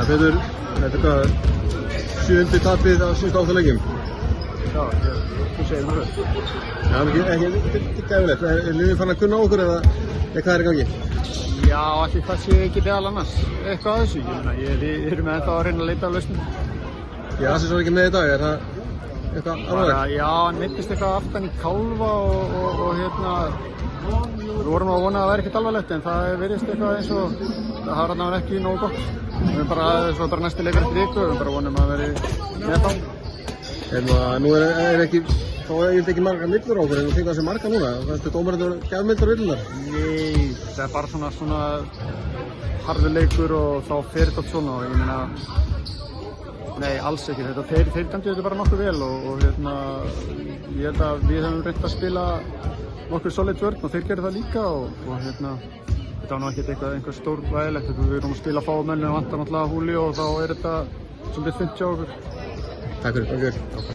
Það Pétur, þetta hvað, 7. tapið á síðustu 8 leikjum? Já, þú segir það. Já, ekki gæfilegt. Er liðið fann að kunna á okkur eða hvað er í gangi? Já, allir það sé ekki meðal annars eitthvað að þessu. Við erum ennþá að reyna að leita af lausnum. Já, Asi svo ekki með í dag, er það eitthvað alvarlegt? Já, hann meiddist eitthvað aftan í kálfa og við vorum að vona að það væri ekkert alvarlegt en það virðist eitthvað eins og það hafa hann ekki nógu gott. Við erum bara næstu leikar eftir viku og við bara vonum að veri með þá. Nú er ekki, þá er ekki marga millur á okkur en þú finnst það sem marga núna. Það er dómarinn gefmildar villunar. Nei, það er bara svona harður leikur og þá fer þetta svona og ég meina nei, alls ekki. Þeir dæmdu þetta bara nokkuð vel og ég held að við höfum reynt að spila nokkuð solid vörn og þeir gerðu það líka og þetta var nú ekkert einhver stór vægilegt. Við erum að spila fáum menn og vantar náttúrulega Húli og þá er þetta svolítið þunnt hjá okkur. Takk fyrir.